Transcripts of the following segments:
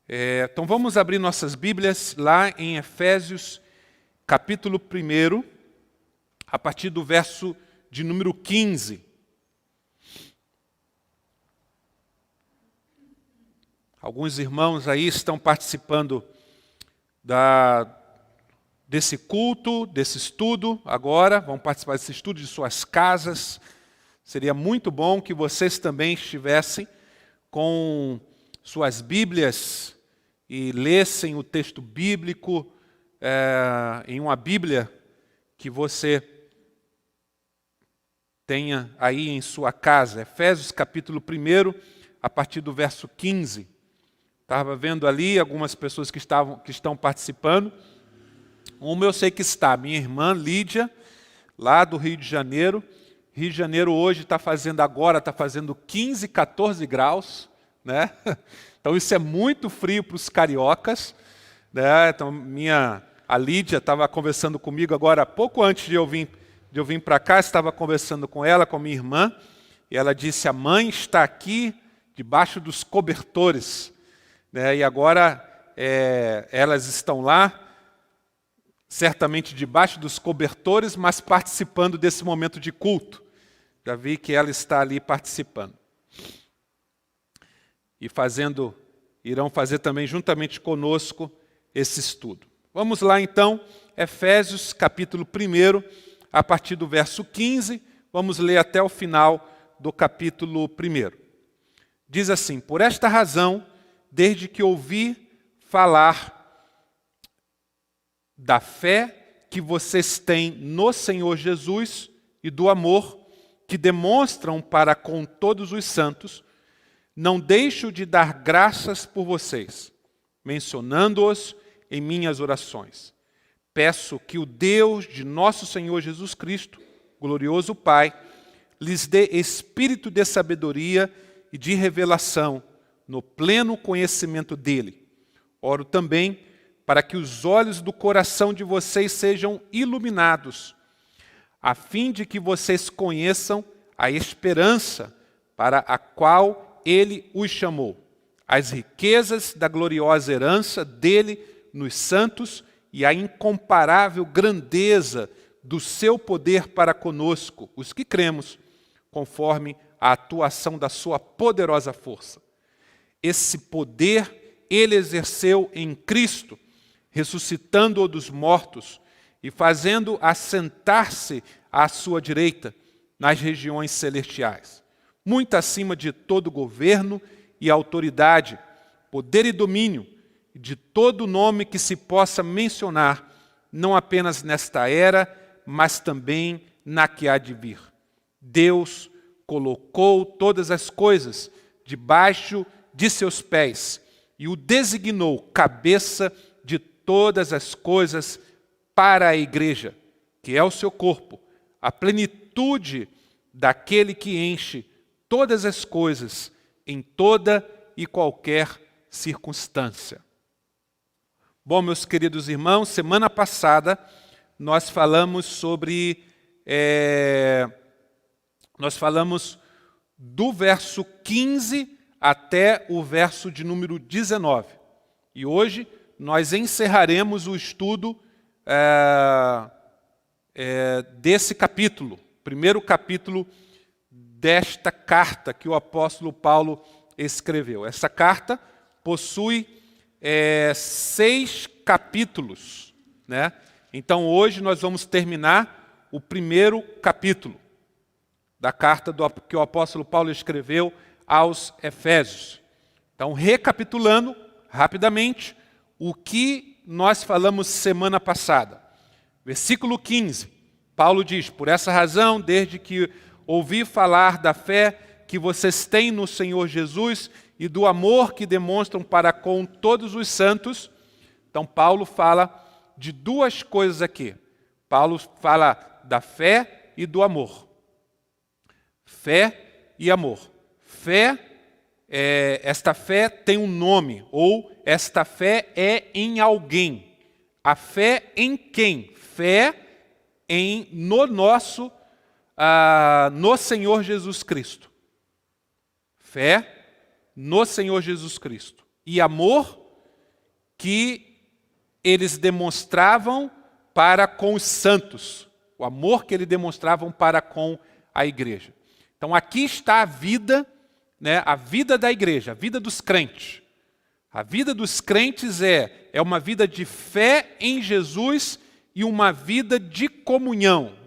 Então vamos abrir nossas Bíblias lá em Efésios, capítulo 1, a partir do verso de número 15. Alguns irmãos aí estão participando desse culto, desse estudo agora, vão participar desse estudo de suas casas. Seria muito bom que vocês também estivessem com suas Bíblias e lessem o texto bíblico em uma Bíblia que você tenha aí em sua casa. Efésios capítulo 1, a partir do verso 15. Estava vendo ali algumas pessoas que estão participando. Uma eu sei que está, minha irmã Lídia, lá do Rio de Janeiro. Rio de Janeiro hoje está fazendo 15, 14 graus, né? Então isso é muito frio para os cariocas, né? Então a Lídia estava conversando comigo agora, pouco antes de eu vir para cá, estava conversando com ela, com minha irmã, e ela disse: a mãe está aqui debaixo dos cobertores, né? E agora elas estão lá, certamente debaixo dos cobertores, mas participando desse momento de culto. Já vi que ela está ali participando. E irão fazer também juntamente conosco esse estudo. Vamos lá então, Efésios capítulo 1, a partir do verso 15, vamos ler até o final do capítulo 1. Diz assim: por esta razão, desde que ouvi falar da fé que vocês têm no Senhor Jesus e do amor que demonstram para com todos os santos, não deixo de dar graças por vocês, mencionando-os em minhas orações. Peço que o Deus de nosso Senhor Jesus Cristo, glorioso Pai, lhes dê espírito de sabedoria e de revelação no pleno conhecimento dele. Oro também para que os olhos do coração de vocês sejam iluminados, a fim de que vocês conheçam a esperança para a qual ele os chamou, as riquezas da gloriosa herança dele nos santos e a incomparável grandeza do seu poder para conosco, os que cremos, conforme a atuação da sua poderosa força. Esse poder ele exerceu em Cristo, ressuscitando-o dos mortos e fazendo assentar-se à sua direita nas regiões celestiais, muito acima de todo governo e autoridade, poder e domínio, de todo nome que se possa mencionar, não apenas nesta era, mas também na que há de vir. Deus colocou todas as coisas debaixo de seus pés e o designou cabeça de todas as coisas para a igreja, que é o seu corpo, a plenitude daquele que enche todas as coisas em toda e qualquer circunstância. Bom, meus queridos irmãos, semana passada nós falamos do verso 15 até o verso de número 19. E hoje nós encerraremos o estudo desse capítulo, primeiro capítulo desta carta que o apóstolo Paulo escreveu. Essa carta possui 6 capítulos, né? Então hoje nós vamos terminar o primeiro capítulo da carta que o apóstolo Paulo escreveu aos Efésios. Então, recapitulando rapidamente o que nós falamos semana passada. Versículo 15, Paulo diz: por essa razão, desde que ouvi falar da fé que vocês têm no Senhor Jesus e do amor que demonstram para com todos os santos. Então, Paulo fala de duas coisas aqui. Paulo fala da fé e do amor. Fé e amor. Esta fé tem um nome, ou esta fé é em alguém. A fé em quem? Fé no Senhor Jesus Cristo. Fé no Senhor Jesus Cristo. E amor que eles demonstravam para com os santos, o amor que eles demonstravam para com a igreja. Então aqui está a vida, né, a vida da igreja, a vida dos crentes. A vida dos crentes é uma vida de fé em Jesus e uma vida de comunhão.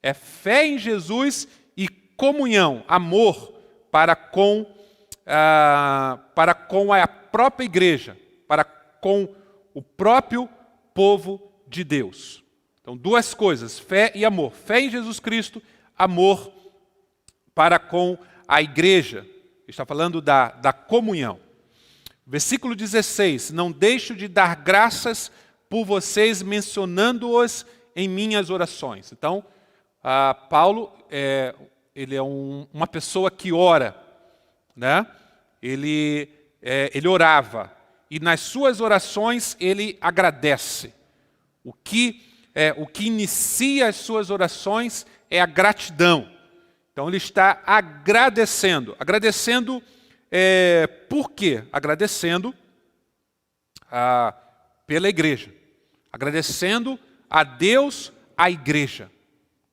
É fé em Jesus e comunhão, amor para com a própria igreja, para com o próprio povo de Deus. Então, duas coisas, fé e amor. Fé em Jesus Cristo, amor para com a igreja. Está falando da comunhão. Versículo 16, não deixo de dar graças por vocês, mencionando-os em minhas orações. Então, Paulo, ele é uma pessoa que ora, né? Ele orava, e nas suas orações ele agradece. O que inicia as suas orações é a gratidão. Então ele está agradecendo. Agradecendo por quê? Agradecendo pela igreja. Agradecendo a Deus a igreja.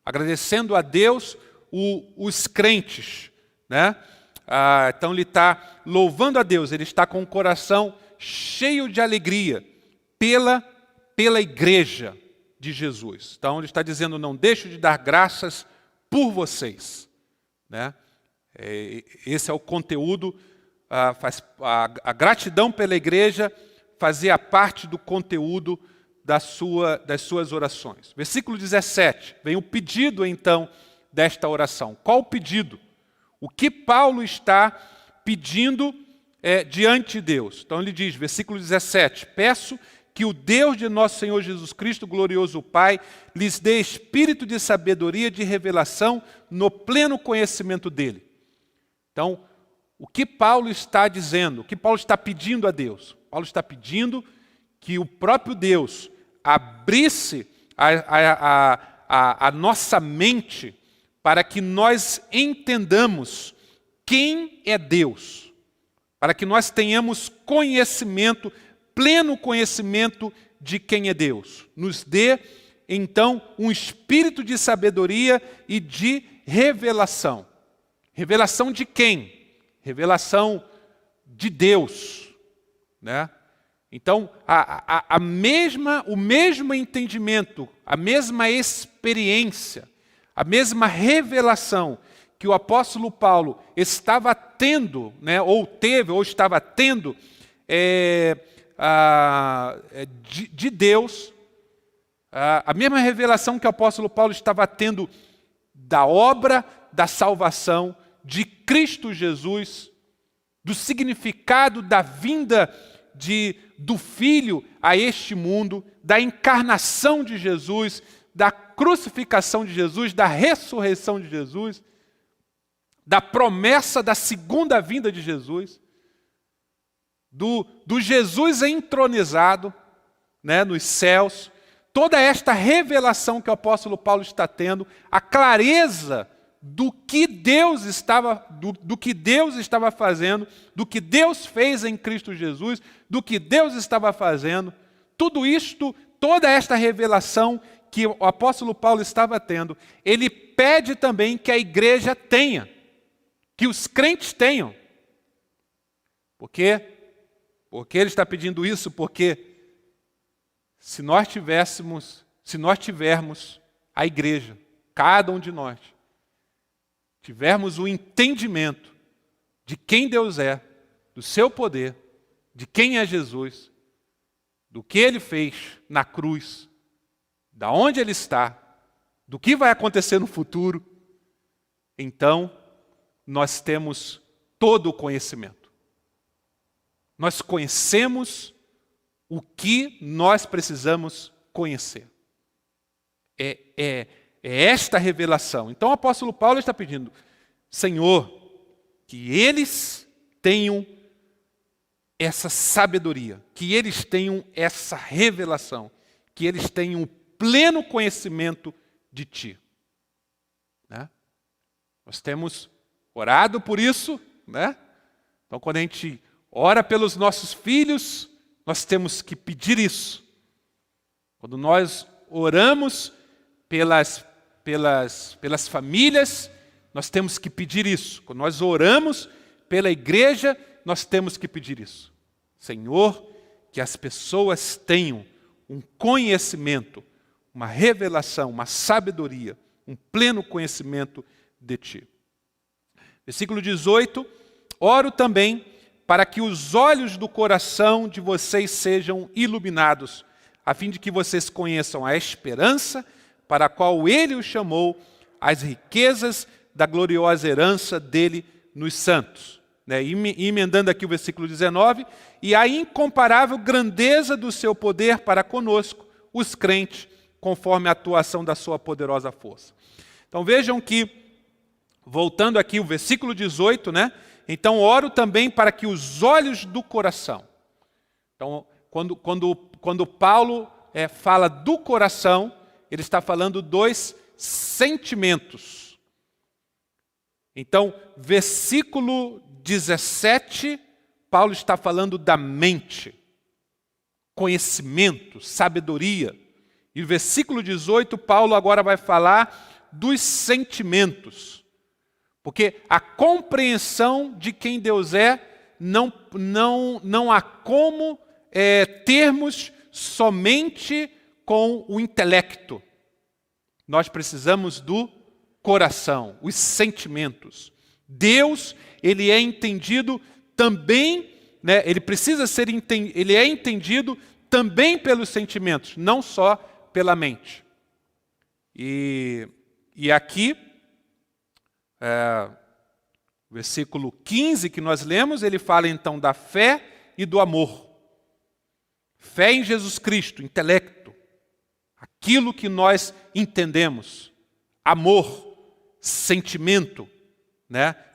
Agradecendo a Deus os crentes, né? Então ele está louvando a Deus, ele está com o coração cheio de alegria pela igreja de Jesus. Então ele está dizendo, não deixo de dar graças por vocês, né? Esse é o conteúdo, a gratidão pela igreja fazia parte do conteúdo das suas orações. Versículo 17, vem o pedido então desta oração. Qual o pedido? O que Paulo está pedindo diante de Deus? Então ele diz, versículo 17, peço que o Deus de nosso Senhor Jesus Cristo, glorioso Pai, lhes dê espírito de sabedoria, de revelação, no pleno conhecimento dele. Então, o que Paulo está dizendo? O que Paulo está pedindo a Deus? Paulo está pedindo que o próprio Deus abrisse a nossa mente para que nós entendamos quem é Deus, para que nós tenhamos conhecimento, pleno conhecimento de quem é Deus. Nos dê, então, um espírito de sabedoria e de revelação. Revelação de quem? Revelação de Deus, né? Então, o mesmo entendimento, a mesma experiência, a mesma revelação que o apóstolo Paulo estava tendo, né, ou teve, ou estava tendo de Deus, a mesma revelação que o apóstolo Paulo estava tendo da obra da salvação de Cristo Jesus, do significado da vinda do Filho a este mundo, da encarnação de Jesus, da crucificação de Jesus, da ressurreição de Jesus, da promessa da segunda vinda de Jesus, do Jesus entronizado, né, nos céus, toda esta revelação que o apóstolo Paulo está tendo, a clareza do que Deus estava fazendo, do que Deus fez em Cristo Jesus, do que Deus estava fazendo, tudo isto, toda esta revelação que o apóstolo Paulo estava tendo, ele pede também que a igreja tenha, que os crentes tenham. Por quê? Porque ele está pedindo isso? Porque se nós tivermos a igreja, cada um de nós, tivermos o entendimento de quem Deus é, do seu poder, de quem é Jesus, do que ele fez na cruz, da onde ele está, do que vai acontecer no futuro, então nós temos todo o conhecimento. Nós conhecemos o que nós precisamos conhecer. É esta revelação. Então o apóstolo Paulo está pedindo, Senhor, que eles tenham essa sabedoria, que eles tenham essa revelação, que eles tenham o pleno conhecimento de Ti. Né? Nós temos orado por isso, né? Então quando a gente ora pelos nossos filhos, nós temos que pedir isso. Quando nós oramos pelas famílias, nós temos que pedir isso. Quando nós oramos pela igreja, nós temos que pedir isso. Senhor, que as pessoas tenham um conhecimento, uma revelação, uma sabedoria, um pleno conhecimento de Ti. Versículo 18, oro também para que os olhos do coração de vocês sejam iluminados, a fim de que vocês conheçam a esperança para a qual Ele os chamou, as riquezas da gloriosa herança dele nos santos. E emendando aqui o versículo 19, e a incomparável grandeza do seu poder para conosco, os crentes, conforme a atuação da sua poderosa força. Então vejam que, voltando aqui o versículo 18, então oro também para que os olhos do coração. Então, quando Paulo fala do coração, ele está falando dos sentimentos. Então, versículo 17, Paulo está falando da mente, conhecimento, sabedoria. E no versículo 18, Paulo agora vai falar dos sentimentos. Porque a compreensão de quem Deus não há como termos somente com o intelecto. Nós precisamos do coração, os sentimentos. Deus, ele é entendido também, ele é entendido também pelos sentimentos, não só pela mente. E aqui, versículo 15 que nós lemos, ele fala então da fé e do amor. Fé em Jesus Cristo, intelecto, aquilo que nós entendemos. Amor, sentimento,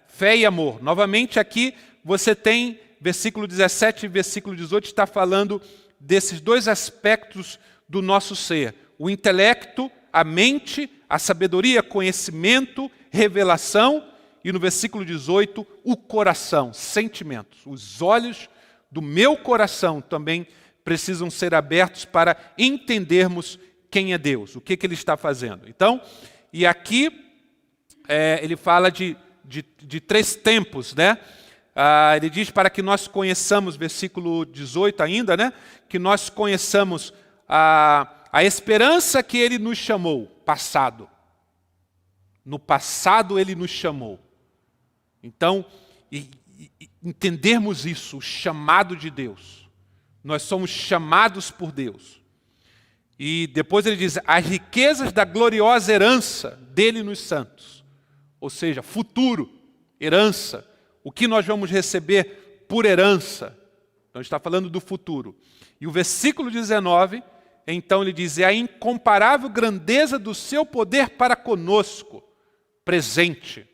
fé e amor. Novamente aqui você tem versículo 17 e versículo 18, está falando desses dois aspectos do nosso ser. O intelecto, a mente, a sabedoria, conhecimento, revelação, e no versículo 18, o coração, sentimentos. Os olhos do meu coração também precisam ser abertos para entendermos quem é Deus, o que Ele está fazendo. Então, e aqui ele fala de três tempos, ele diz para que nós conheçamos, versículo 18 ainda, que nós conheçamos a esperança que Ele nos chamou, passado. No passado Ele nos chamou. Então, entendermos isso, o chamado de Deus. Nós somos chamados por Deus. E depois ele diz, as riquezas da gloriosa herança dele nos santos. Ou seja, futuro, herança. O que nós vamos receber por herança. Então, está falando do futuro. E o versículo 19, então ele diz, é a incomparável grandeza do seu poder para conosco, presente.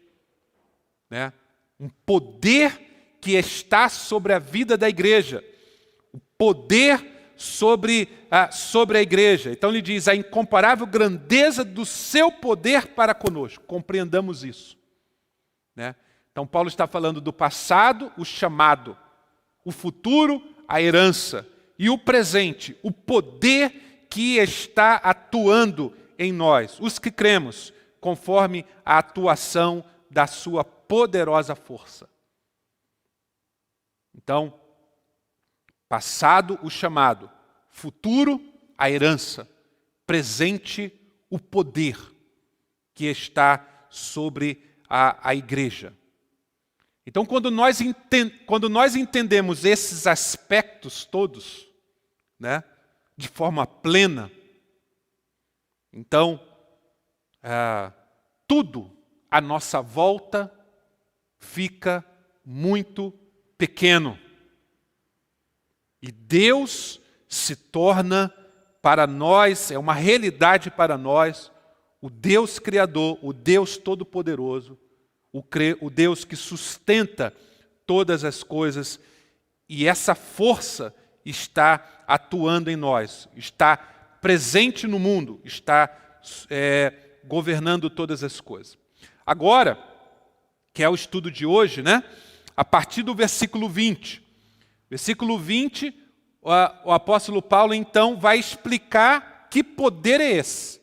Um poder que está sobre a vida da igreja. O poder sobre a igreja. Então ele diz, a incomparável grandeza do seu poder para conosco. Compreendamos isso. Então Paulo está falando do passado, o chamado. O futuro, a herança. E o presente, o poder que está atuando em nós. Os que cremos, conforme a atuação da sua poderosa força. Então, passado, o chamado. Futuro, a herança. Presente, o poder que está sobre a igreja. Então, quando nós entendemos esses aspectos todos, de forma plena, então, tudo à nossa volta fica muito pequeno. E Deus se torna para nós, é uma realidade para nós, o Deus Criador, o Deus Todo-Poderoso, o Deus que sustenta todas as coisas, e essa força está atuando em nós, está presente no mundo, está governando todas as coisas. Agora, que é o estudo de hoje, a partir do versículo 20. Versículo 20, o apóstolo Paulo, então, vai explicar que poder é esse.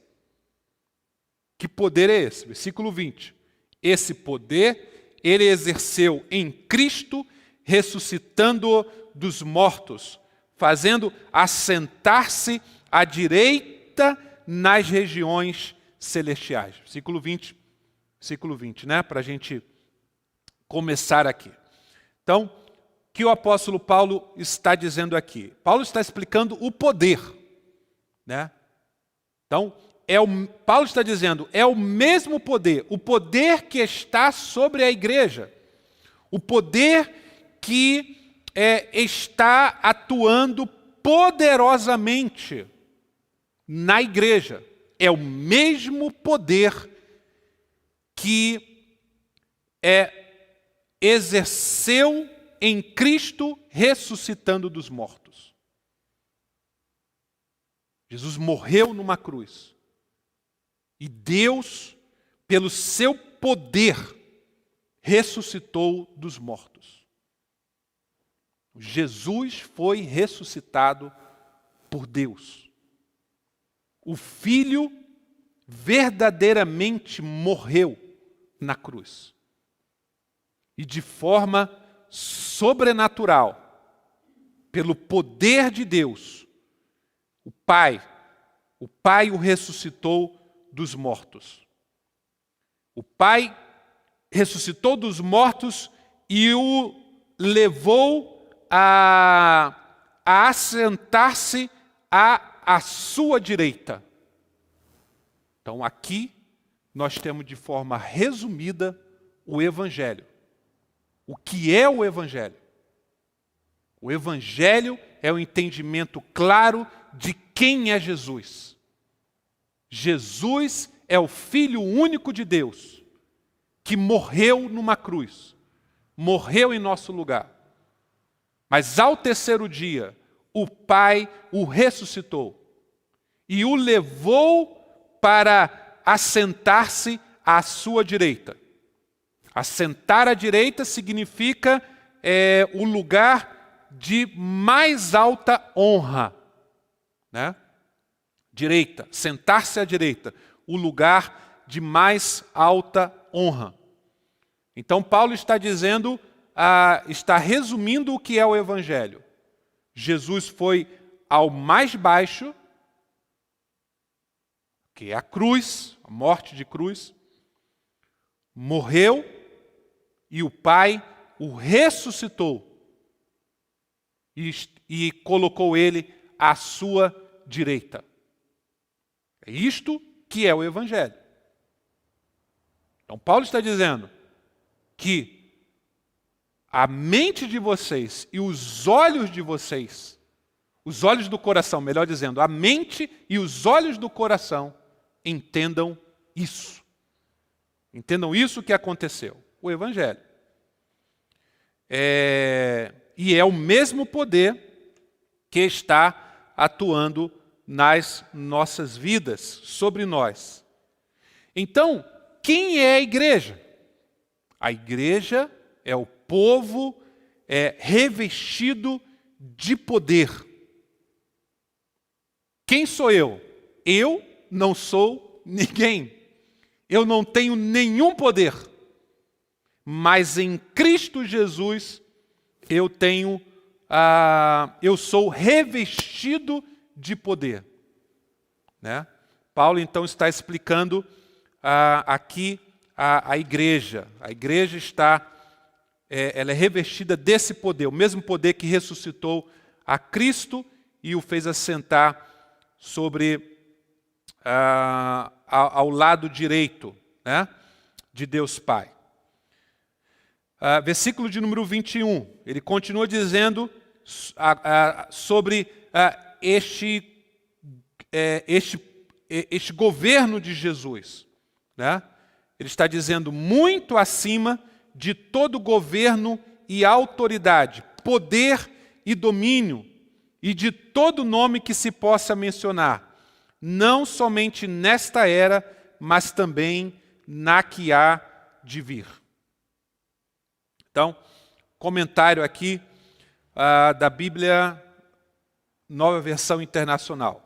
Que poder é esse? Versículo 20. Esse poder ele exerceu em Cristo, ressuscitando-o dos mortos, fazendo assentar-se à direita nas regiões celestiais. Versículo 20, né? Para a gente começar aqui. Então, o que o apóstolo Paulo está dizendo aqui? Paulo está explicando o poder, né? Então, Paulo está dizendo, é o mesmo poder, o poder que está sobre a igreja, o poder que está atuando poderosamente na igreja. É o mesmo poder que exerceu em Cristo ressuscitando dos mortos. Jesus morreu numa cruz. E Deus, pelo seu poder, ressuscitou dos mortos. Jesus foi ressuscitado por Deus. O Filho verdadeiramente morreu na cruz. E de forma sobrenatural, pelo poder de Deus, o Pai o ressuscitou dos mortos. O Pai ressuscitou dos mortos e o levou a assentar-se à sua direita. Então aqui nós temos de forma resumida o Evangelho. O que é o Evangelho? O Evangelho é o entendimento claro de quem é Jesus. Jesus é o Filho único de Deus, que morreu numa cruz, morreu em nosso lugar. Mas ao terceiro dia, o Pai o ressuscitou e o levou para assentar-se à sua direita. Assentar à direita significa o lugar de mais alta honra, né? Direita, sentar-se à direita, o lugar de mais alta honra. Então Paulo está dizendo, está resumindo o que é o Evangelho. Jesus foi ao mais baixo, que é a cruz, a morte de cruz, morreu e o Pai o ressuscitou e colocou ele à sua direita. É isto que é o Evangelho. Então Paulo está dizendo que a mente de vocês e os olhos de vocês, os olhos do coração, melhor dizendo, a mente e os olhos do coração entendam isso. Entendam isso que aconteceu, o Evangelho. E é o mesmo poder que está atuando nas nossas vidas, sobre nós. Então, quem é a igreja? A igreja é o povo revestido de poder. Quem sou eu? Eu não sou ninguém. Eu não tenho nenhum poder. Mas em Cristo Jesus eu sou revestido de poder. Né? Paulo então está explicando aqui a igreja. A igreja ela é revestida desse poder, o mesmo poder que ressuscitou a Cristo e o fez assentar sobre ao lado direito, né, de Deus Pai. Versículo de número 21, ele continua dizendo sobre este governo de Jesus. Né? Ele está dizendo muito acima de todo governo e autoridade, poder e domínio, e de todo nome que se possa mencionar, não somente nesta era, mas também na que há de vir. Então, comentário aqui da Bíblia Nova Versão Internacional.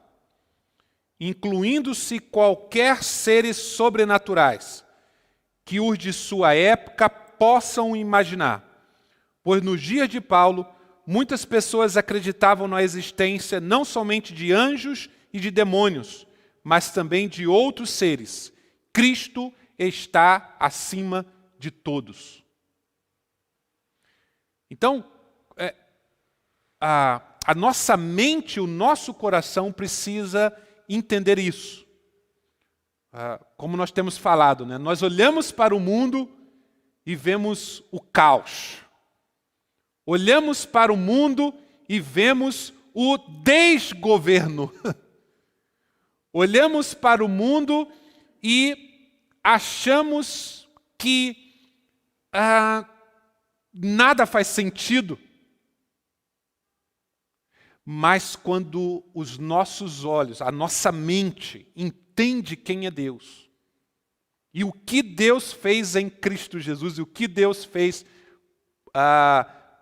Incluindo-se qualquer seres sobrenaturais que os de sua época possam imaginar. Pois nos dias de Paulo, muitas pessoas acreditavam na existência não somente de anjos e de demônios, mas também de outros seres. Cristo está acima de todos. Então, a nossa mente, o nosso coração precisa entender isso. Como nós temos falado, né? Nós olhamos para o mundo e vemos o caos. Olhamos para o mundo e vemos o desgoverno. Olhamos para o mundo e achamos que nada faz sentido. Mas quando os nossos olhos, a nossa mente, entende quem é Deus, e o que Deus fez em Cristo Jesus, e o que Deus fez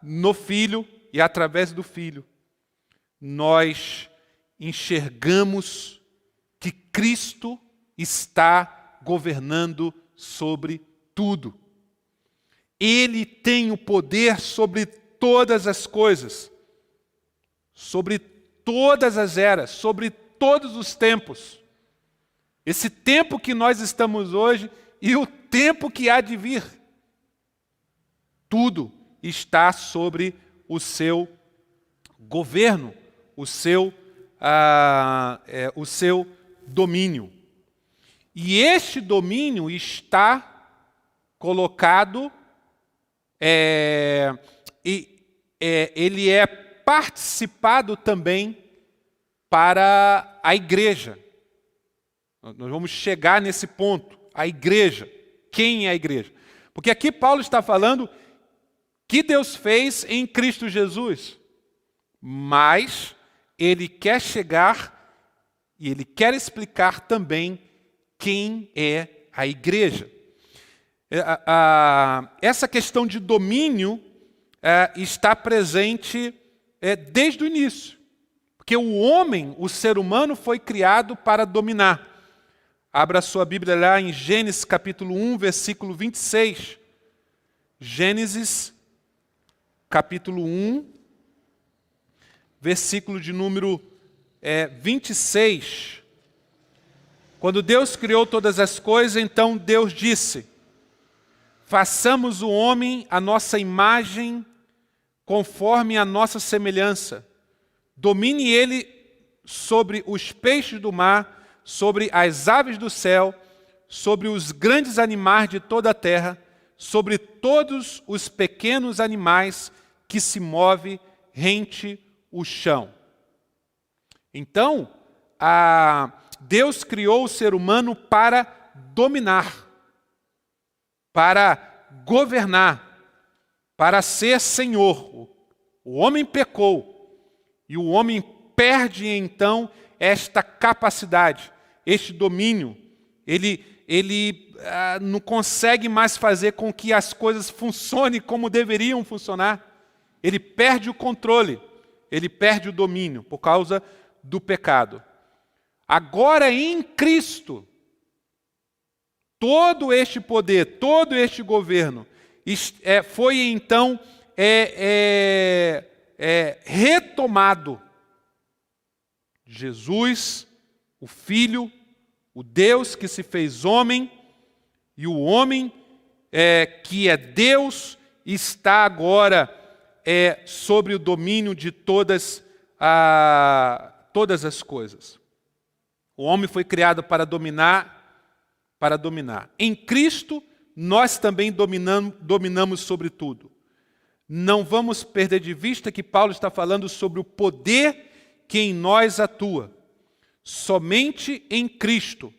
no Filho e através do Filho, nós enxergamos que Cristo está governando sobre tudo. Ele tem o poder sobre todas as coisas, sobre todas as eras, sobre todos os tempos. Esse tempo que nós estamos hoje e o tempo que há de vir. Tudo está sobre o seu governo, o seu domínio. E este domínio está colocado, ele é participado também para a igreja. Nós vamos chegar nesse ponto. A igreja. Quem é a igreja? Porque aqui Paulo está falando que Deus fez em Cristo Jesus. Mas ele quer chegar e ele quer explicar também quem é a igreja. Essa questão de domínio está presente desde o início. Porque o homem, o ser humano, foi criado para dominar. Abra sua Bíblia lá em Gênesis capítulo 1, versículo 26. Gênesis capítulo 1, versículo de número 26. Quando Deus criou todas as coisas, então Deus disse: façamos o homem à nossa imagem, conforme a nossa semelhança. Domine ele sobre os peixes do mar, sobre as aves do céu, sobre os grandes animais de toda a terra, sobre todos os pequenos animais que se movem rente o chão. Então, Deus criou o ser humano para dominar, para governar, para ser senhor. O homem pecou e o homem perde então esta capacidade, este domínio. Ele não consegue mais fazer com que as coisas funcionem como deveriam funcionar. Ele perde o controle, ele perde o domínio por causa do pecado. Agora em Cristo, todo este poder, todo este governo foi então retomado. Jesus, o Filho, o Deus que se fez homem, e o homem que é Deus, está agora sobre o domínio de todas as coisas. O homem foi criado para dominar. Em Cristo, nós também dominamos sobre tudo. Não vamos perder de vista que Paulo está falando sobre o poder que em nós atua. Somente em Cristo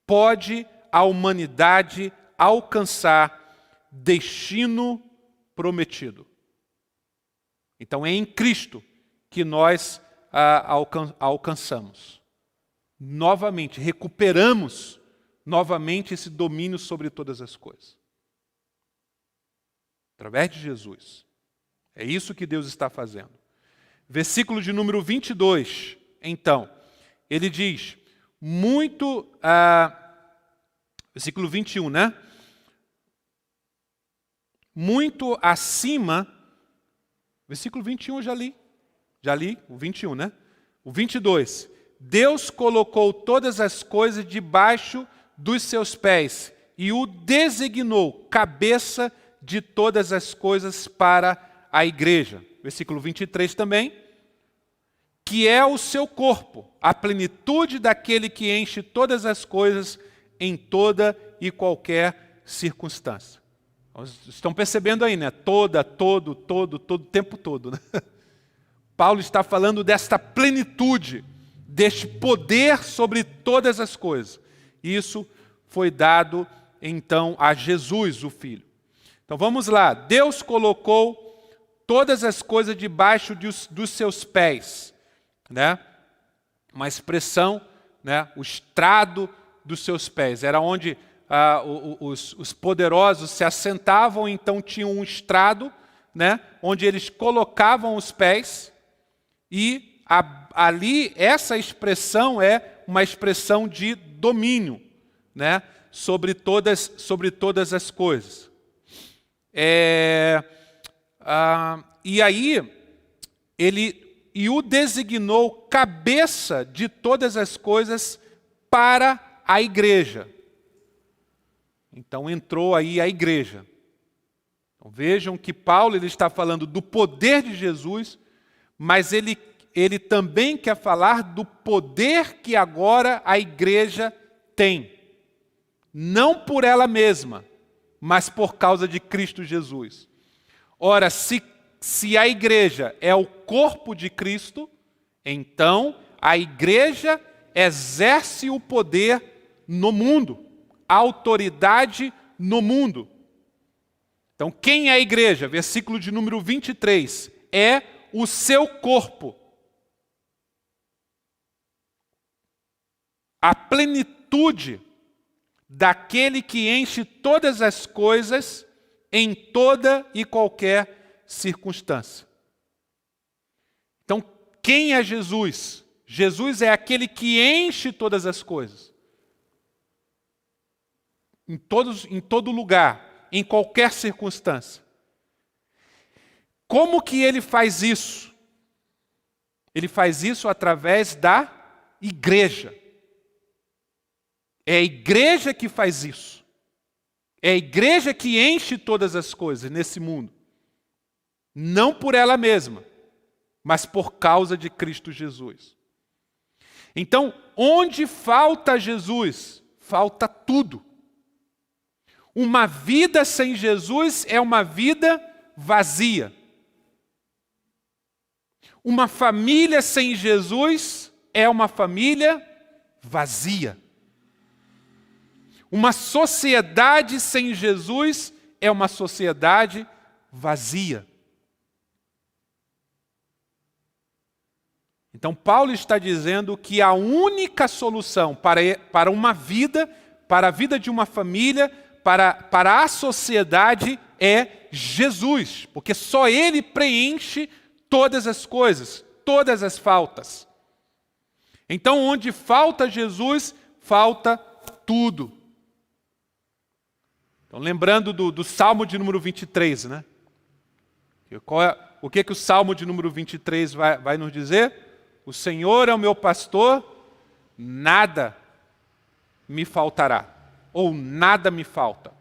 pode a humanidade alcançar destino prometido. Então é em Cristo que nós alcançamos. Novamente, recuperamos novamente esse domínio sobre todas as coisas. Através de Jesus. É isso que Deus está fazendo. versículo de número 22, então, ele diz, versículo 21, né? Muito acima, versículo 21 eu já li, o 21, né? O 22, Deus colocou todas as coisas debaixo dos seus pés e o designou cabeça de todas as coisas para a igreja. Versículo 23 também, que é o seu corpo, a plenitude daquele que enche todas as coisas em toda e qualquer circunstância. Estão percebendo aí, né? Todo, o tempo todo, né? Paulo está falando desta plenitude, deste poder sobre todas as coisas. Isso foi dado, então, a Jesus, o Filho. Então, vamos lá. Deus colocou todas as coisas debaixo dos seus pés, né? Uma expressão, né? O estrado dos seus pés. Era onde os poderosos se assentavam, então tinham um estrado, né? Onde eles colocavam os pés. E ali, essa expressão é uma expressão de domínio, né, sobre todas as coisas. E aí, ele o designou cabeça de todas as coisas para a igreja. Então, entrou aí a igreja. Então, vejam que Paulo ele está falando do poder de Jesus, mas ele também quer falar do poder que agora a igreja tem. Não por ela mesma, mas por causa de Cristo Jesus. Ora, se a igreja é o corpo de Cristo, então a igreja exerce o poder no mundo, a autoridade no mundo. Então, quem é a igreja? Versículo de número 23. É o seu corpo. A plenitude daquele que enche todas as coisas em toda e qualquer circunstância. Então, quem é Jesus? Jesus é aquele que enche todas as coisas. Em todo lugar, em qualquer circunstância. Como que ele faz isso? Ele faz isso através da igreja. É a igreja que faz isso. É a igreja que enche todas as coisas nesse mundo. Não por ela mesma, mas por causa de Cristo Jesus. Então, onde falta Jesus, falta tudo. Uma vida sem Jesus é uma vida vazia. Uma família sem Jesus é uma família vazia. Uma sociedade sem Jesus é uma sociedade vazia. Então, Paulo está dizendo que a única solução para uma vida, para a vida de uma família, para a sociedade é Jesus, porque só Ele preenche todas as coisas, todas as faltas. Então, onde falta Jesus, falta tudo. Então, lembrando do Salmo de número 23, né? O que o Salmo de número 23 vai nos dizer? O Senhor é o meu pastor, nada me faltará, ou nada me falta.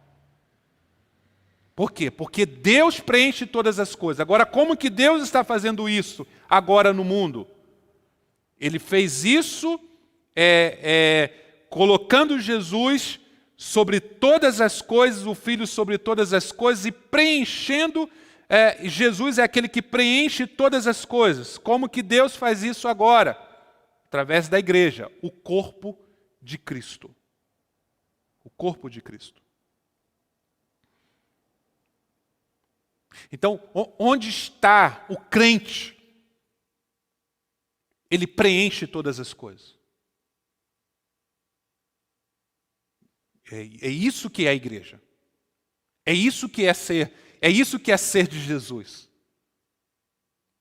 Por quê? Porque Deus preenche todas as coisas. Agora, como que Deus está fazendo isso agora no mundo? Ele fez isso colocando Jesus sobre todas as coisas, o Filho sobre todas as coisas e preenchendo. Jesus é aquele que preenche todas as coisas. Como que Deus faz isso agora? Através da igreja, o corpo de Cristo. O corpo de Cristo. Então, onde está o crente? Ele preenche todas as coisas. É isso que é a igreja. É isso que é ser de Jesus.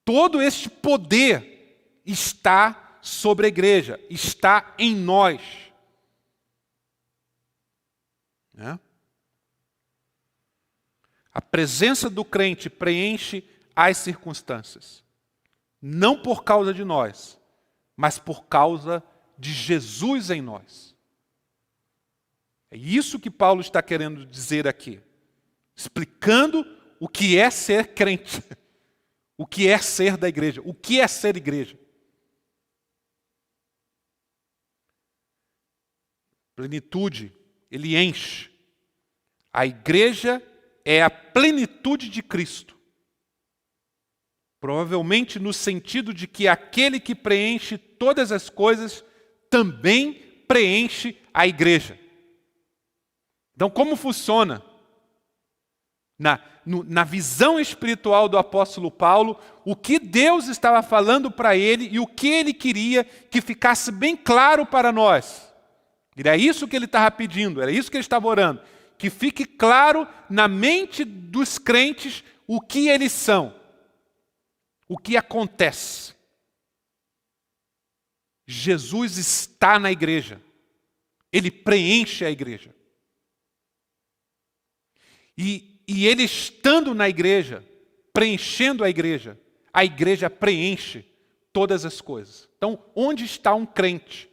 todo este poder está sobre a igreja, está em nós. Né? A presença do crente preenche as circunstâncias. Não por causa de nós, mas por causa de Jesus em nós. É isso que Paulo está querendo dizer aqui. Explicando o que é ser crente. O que é ser da igreja. O que é ser igreja. Plenitude, ele enche. A igreja é a plenitude de Cristo. Provavelmente no sentido de que aquele que preenche todas as coisas também preenche a igreja. Então, como funciona? Na visão espiritual do apóstolo Paulo, o que Deus estava falando para ele e o que ele queria que ficasse bem claro para nós. Era isso que ele estava pedindo, era isso que ele estava orando. Que fique claro na mente dos crentes o que eles são. O que acontece? Jesus está na igreja. Ele preenche a igreja. E ele estando na igreja, preenchendo a igreja preenche todas as coisas. Então, onde está um crente?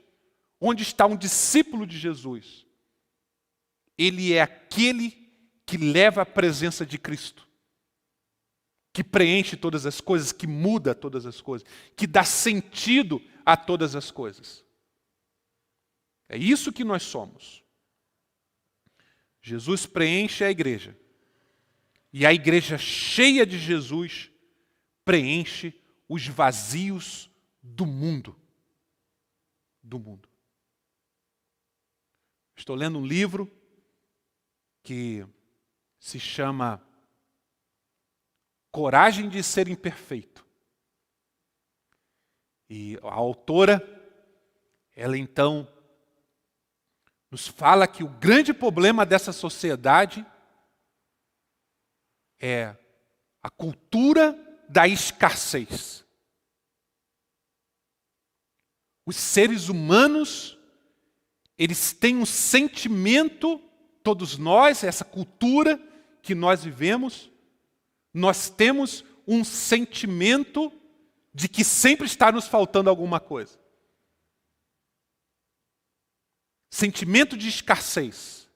Onde está um discípulo de Jesus? Ele é aquele que leva a presença de Cristo. Que preenche todas as coisas, que muda todas as coisas, que dá sentido a todas as coisas. É isso que nós somos. Jesus preenche a igreja. E a igreja cheia de Jesus preenche os vazios do mundo. Do mundo. Estou lendo um livro que se chama Coragem de Ser Imperfeito. E a autora, ela então nos fala que o grande problema dessa sociedade é a cultura da escassez. Os seres humanos, eles têm um sentimento, todos nós, essa cultura que nós vivemos, nós temos um sentimento de que sempre está nos faltando alguma coisa. Sentimento de escassez.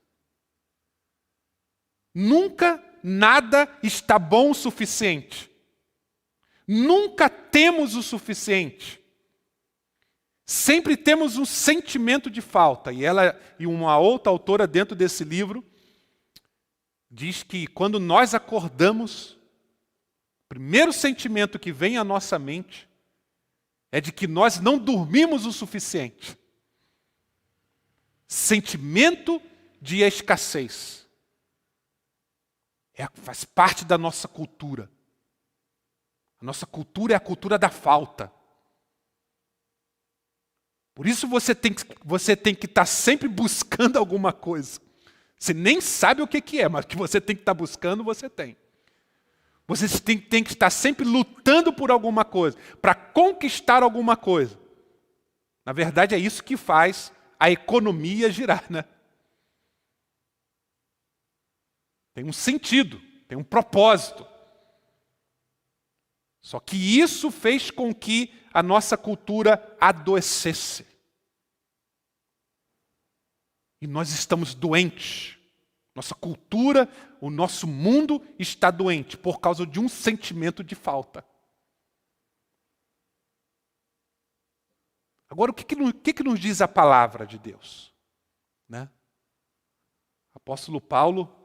Nunca nada está bom o suficiente. Nunca temos o suficiente. Sempre temos um sentimento de falta. E uma outra autora dentro desse livro diz que quando nós acordamos, o primeiro sentimento que vem à nossa mente é de que nós não dormimos o suficiente. Sentimento de escassez. Faz parte da nossa cultura. A nossa cultura é a cultura da falta. Por isso você tem que estar sempre buscando alguma coisa. Você nem sabe o que é, mas o que você tem que estar buscando, você tem. Você tem que estar sempre lutando por alguma coisa, para conquistar alguma coisa. Na verdade, é isso que faz a economia girar, né? Tem um sentido, tem um propósito. Só que isso fez com que a nossa cultura adoecesse. E nós estamos doentes. Nossa cultura, o nosso mundo está doente por causa de um sentimento de falta. Agora, o que nos diz a palavra de Deus? Né? O apóstolo Paulo,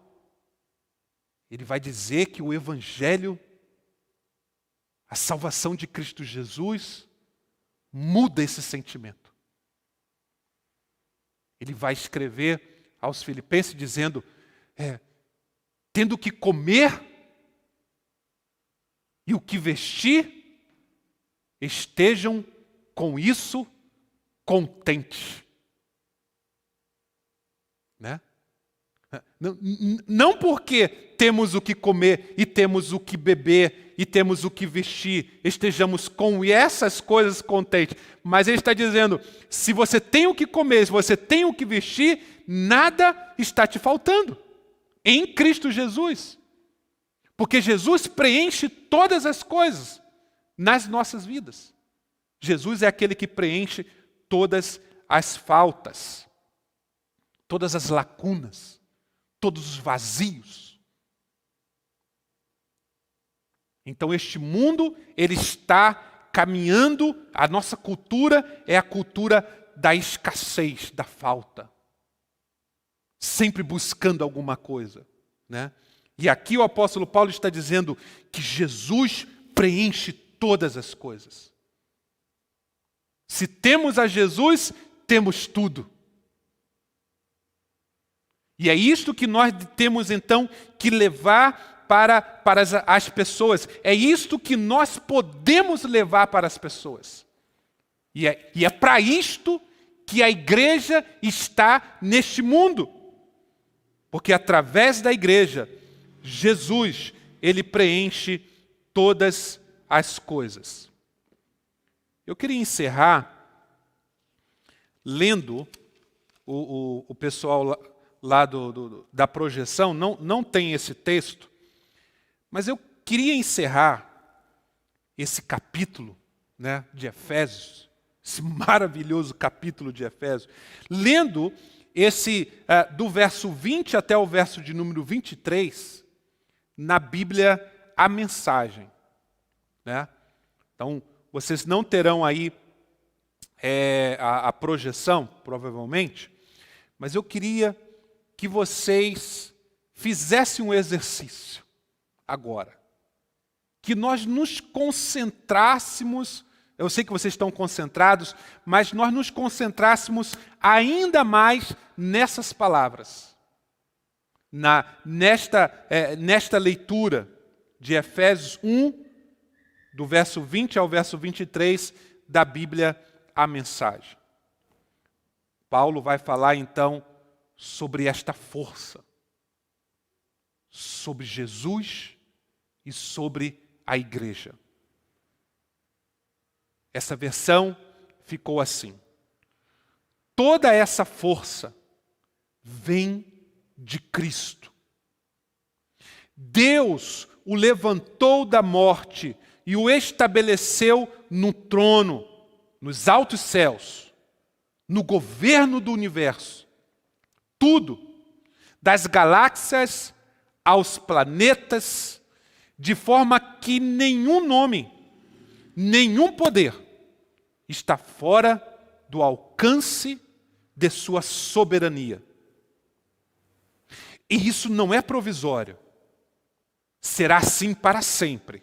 ele vai dizer que o Evangelho, a salvação de Cristo Jesus, muda esse sentimento. Ele vai escrever aos Filipenses dizendo, tendo o que comer e o que vestir, estejam com isso contentes. Né? Não porque temos o que comer e temos o que beber e temos o que vestir, estejamos com essas coisas contentes. Mas ele está dizendo, se você tem o que comer, se você tem o que vestir, nada está te faltando. Em Cristo Jesus. Porque Jesus preenche todas as coisas nas nossas vidas. Jesus é aquele que preenche todas as faltas, todas as lacunas, todos os vazios. Então este mundo, ele está caminhando, a nossa cultura é a cultura da escassez, da falta. Sempre buscando alguma coisa, né? E aqui o apóstolo Paulo está dizendo que Jesus preenche todas as coisas. Se temos a Jesus, temos tudo. E é isto que nós temos então que levar para as pessoas. É isto que nós podemos levar para as pessoas. E é para isto que a igreja está neste mundo. Porque através da igreja, Jesus, ele preenche todas as coisas. Eu queria encerrar lendo o pessoal lá da projeção, não tem esse texto, mas eu queria encerrar esse capítulo, né, de Efésios, esse maravilhoso capítulo de Efésios, lendo esse do verso 20 até o verso de número 23, na Bíblia, a mensagem, né? Então, vocês não terão aí a projeção, provavelmente, mas eu queria que vocês fizessem um exercício agora. Que nós nos concentrássemos, eu sei que vocês estão concentrados, mas nós nos concentrássemos ainda mais nessas palavras. Nesta leitura de Efésios 1, do verso 20 ao verso 23 da Bíblia, a mensagem. Paulo vai falar então sobre esta força, sobre Jesus e sobre a igreja. Essa versão ficou assim: toda essa força vem de Cristo. Deus o levantou da morte e o estabeleceu no trono, nos altos céus, no governo do universo. Tudo, das galáxias aos planetas, de forma que nenhum nome, nenhum poder está fora do alcance de sua soberania. E isso não é provisório. Será assim para sempre.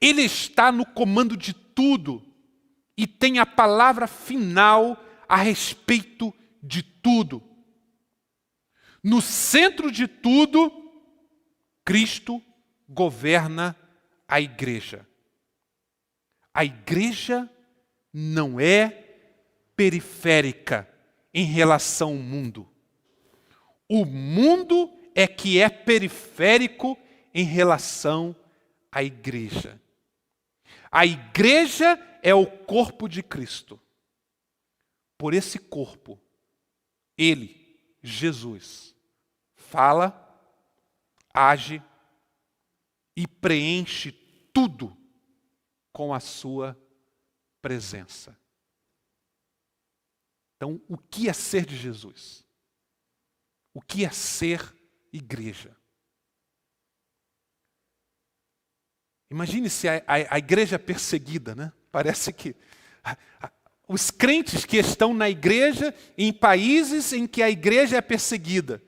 Ele está no comando de tudo e tem a palavra final a respeito de tudo. No centro de tudo, Cristo governa a igreja. A igreja não é periférica em relação ao mundo. O mundo é que é periférico em relação à igreja. A igreja é o corpo de Cristo. Por esse corpo, ele, Jesus, fala, age e preenche tudo com a sua presença. Então, o que é ser de Jesus? O que é ser igreja? Imagine se a igreja é perseguida, né? Parece que os crentes que estão na igreja em países em que a igreja é perseguida.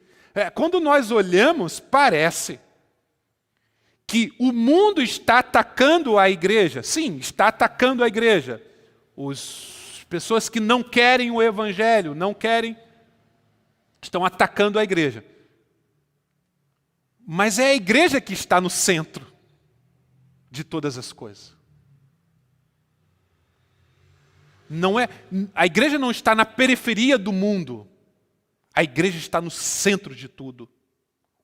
Quando nós olhamos, parece que o mundo está atacando a igreja. Sim, está atacando a igreja. As pessoas que não querem o evangelho, estão atacando a igreja. Mas é a igreja que está no centro de todas as coisas. A igreja não está na periferia do mundo. A igreja está no centro de tudo.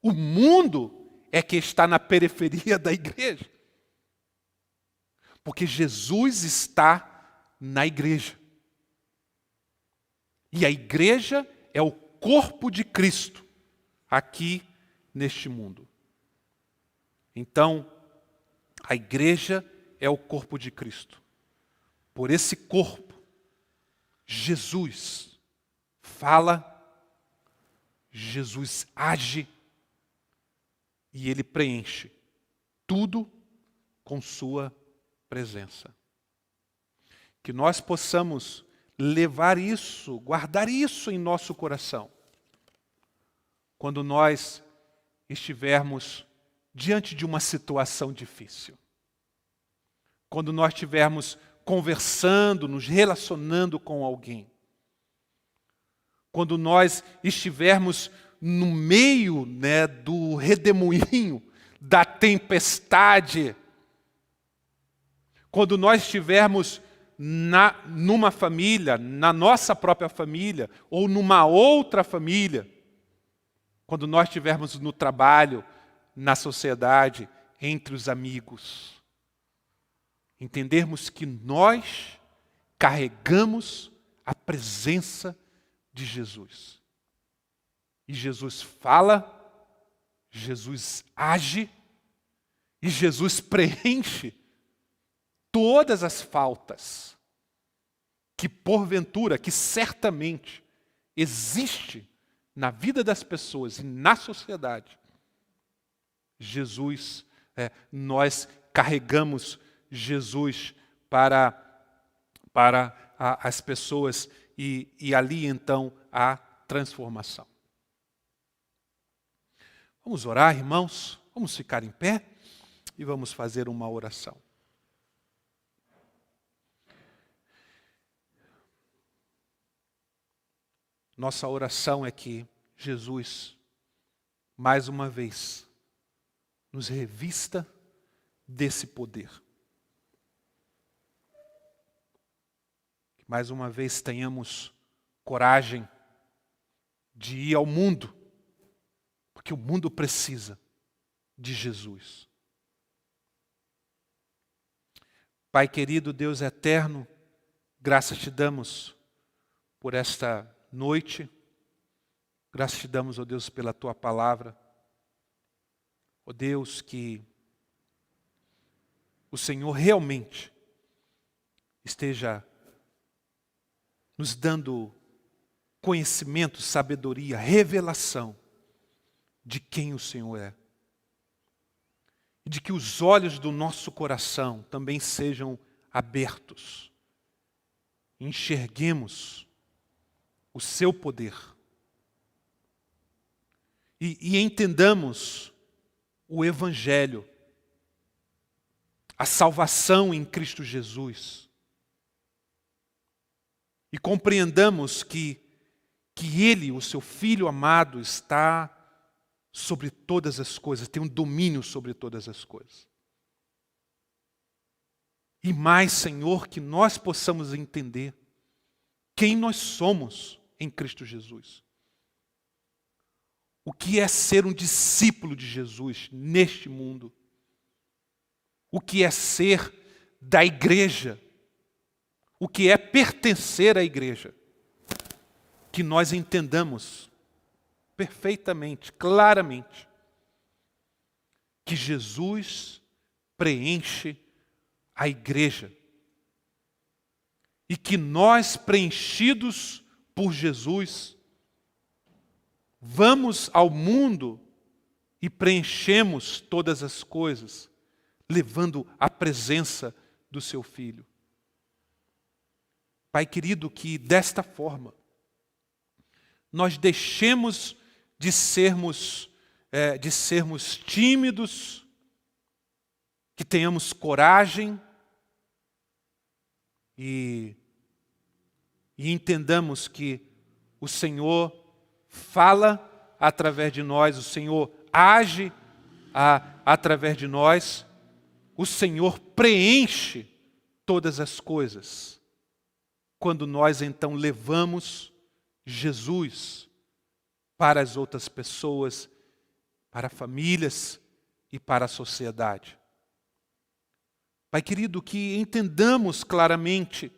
O mundo é que está na periferia da igreja. Porque Jesus está na igreja. E a igreja é o corpo de Cristo aqui neste mundo. Então, a igreja é o corpo de Cristo. Por esse corpo, Jesus fala, Jesus age e ele preenche tudo com sua presença. Que nós possamos levar isso, guardar isso em nosso coração. Quando nós estivermos diante de uma situação difícil. Quando nós estivermos conversando, nos relacionando com alguém. Quando nós estivermos no meio, do redemoinho, da tempestade. Quando nós estivermos numa família, na nossa própria família, ou numa outra família. Quando nós estivermos no trabalho, na sociedade, entre os amigos. Entendermos que nós carregamos a presença de Jesus. E Jesus fala, Jesus age, e Jesus preenche todas as faltas que porventura, que certamente existe na vida das pessoas e na sociedade. Jesus, nós carregamos Jesus para as pessoas e ali então a transformação. Vamos orar, irmãos? Vamos ficar em pé e vamos fazer uma oração. Nossa oração é que Jesus, mais uma vez, nos revista desse poder. Que mais uma vez tenhamos coragem de ir ao mundo, porque o mundo precisa de Jesus. Pai querido, Deus eterno, graças te damos por esta noite. Graças te damos, ó Deus, pela tua palavra. Ó Deus, que o Senhor realmente esteja nos dando conhecimento, sabedoria, revelação de quem o Senhor é. E de que os olhos do nosso coração também sejam abertos. Enxerguemos o seu poder. E entendamos o Evangelho, a salvação em Cristo Jesus. E compreendamos que Ele, o seu Filho amado, está sobre todas as coisas, tem um domínio sobre todas as coisas. E mais, Senhor, que nós possamos entender quem nós somos em Cristo Jesus. O que é ser um discípulo de Jesus neste mundo? O que é ser da igreja? O que é pertencer à igreja? Que nós entendamos perfeitamente, claramente, que Jesus preenche a igreja. E que nós, preenchidos por Jesus, vamos ao mundo e preenchemos todas as coisas, levando a presença do seu Filho. Pai querido, que desta forma nós deixemos de sermos tímidos, que tenhamos coragem e entendamos que o Senhor fala através de nós, o Senhor age através de nós, o Senhor preenche todas as coisas. Quando nós então levamos Jesus para as outras pessoas, para famílias, e para a sociedade. Pai querido, que entendamos claramente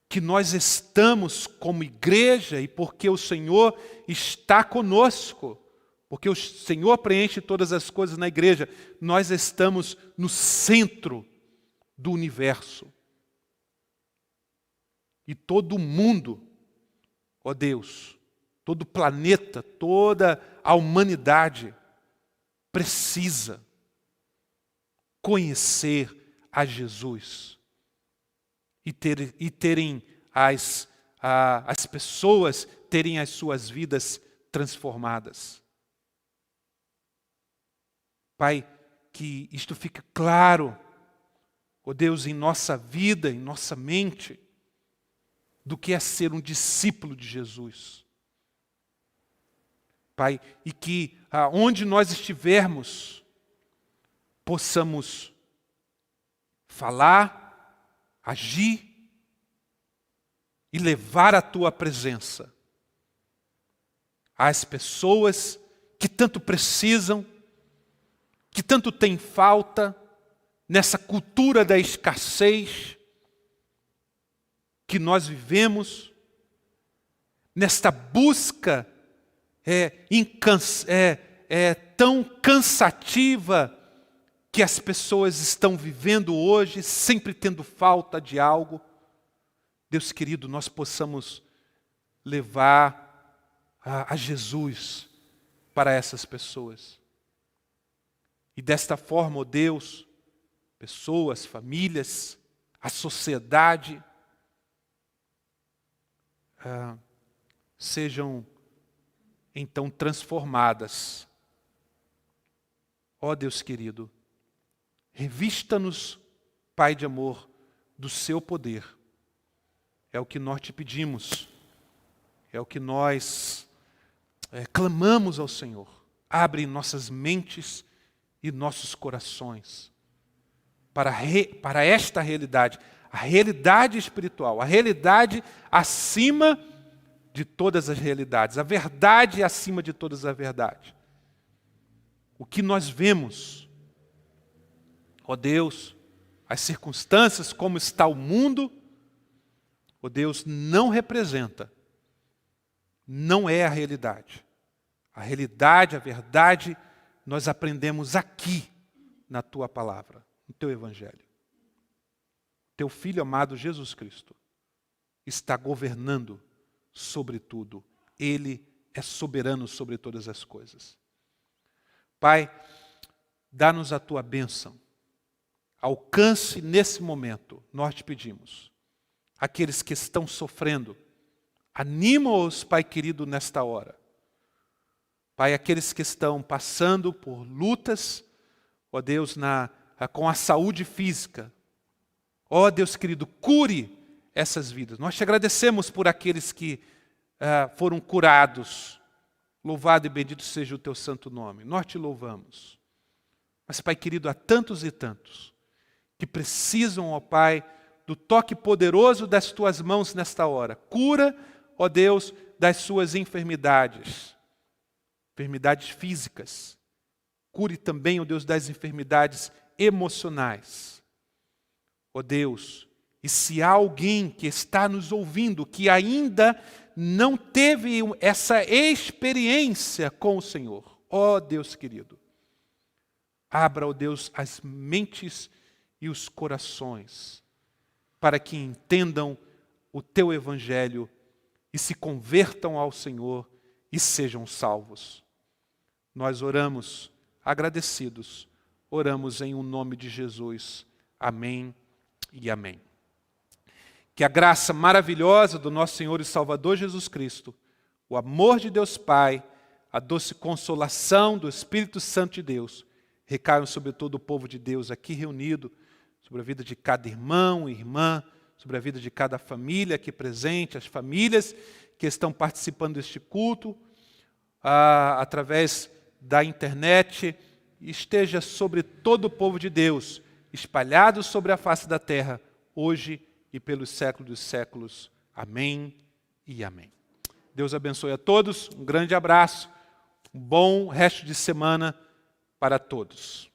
que nós estamos como igreja e porque o Senhor está conosco, porque o Senhor preenche todas as coisas na igreja, nós estamos no centro do universo. E todo mundo, ó Deus, todo o planeta, toda a humanidade precisa conhecer a Jesus e terem as pessoas terem as suas vidas transformadas. Pai, que isto fique claro, ó Deus, em nossa vida, em nossa mente, do que é ser um discípulo de Jesus. Pai, e que aonde nós estivermos, possamos falar, agir e levar a Tua presença às pessoas que tanto precisam, que tanto têm falta nessa cultura da escassez que nós vivemos, nesta busca tão cansativa que as pessoas estão vivendo hoje, sempre tendo falta de algo. Deus querido, nós possamos levar a Jesus para essas pessoas. E desta forma, ó Deus, pessoas, famílias, a sociedade, sejam então transformadas. Ó Deus querido, revista-nos, Pai de amor, do seu poder. É o que nós te pedimos, é o que nós clamamos ao Senhor. Abre nossas mentes e nossos corações para esta realidade, a realidade espiritual, a realidade acima de todas as realidades, a verdade acima de todas as verdades. O que nós vemos, ó Deus, as circunstâncias, como está o mundo, ó Deus, não representa, não é a realidade. A realidade, a verdade, nós aprendemos aqui na Tua palavra, no Teu Evangelho. Teu Filho amado Jesus Cristo está governando sobre tudo. Ele é soberano sobre todas as coisas. Pai, dá-nos a Tua bênção. Alcance nesse momento, nós te pedimos, aqueles que estão sofrendo. Anima-os, Pai querido, nesta hora. Pai, aqueles que estão passando por lutas, ó Deus, com a saúde física. Ó Deus querido, cure essas vidas. Nós te agradecemos por aqueles que foram curados. Louvado e bendito seja o Teu santo nome. Nós te louvamos. Mas, Pai querido, há tantos e tantos que precisam, ó Pai, do toque poderoso das Tuas mãos nesta hora. Cura, ó Deus, das suas enfermidades. Enfermidades físicas. Cure também, ó Deus, das enfermidades emocionais. Ó Deus, e se há alguém que está nos ouvindo que ainda não teve essa experiência com o Senhor, ó Deus querido, abra, ó Deus, as mentes e os corações para que entendam o Teu Evangelho e se convertam ao Senhor e sejam salvos. Nós oramos agradecidos, oramos em o nome de Jesus. Amém e amém. Que a graça maravilhosa do nosso Senhor e Salvador Jesus Cristo, o amor de Deus Pai, a doce consolação do Espírito Santo de Deus, recaiam sobre todo o povo de Deus aqui reunido, sobre a vida de cada irmão e irmã, sobre a vida de cada família aqui presente, as famílias que estão participando deste culto, através da internet, esteja sobre todo o povo de Deus, espalhado sobre a face da terra, hoje e pelos séculos dos séculos. Amém e amém. Deus abençoe a todos, um grande abraço, um bom resto de semana para todos.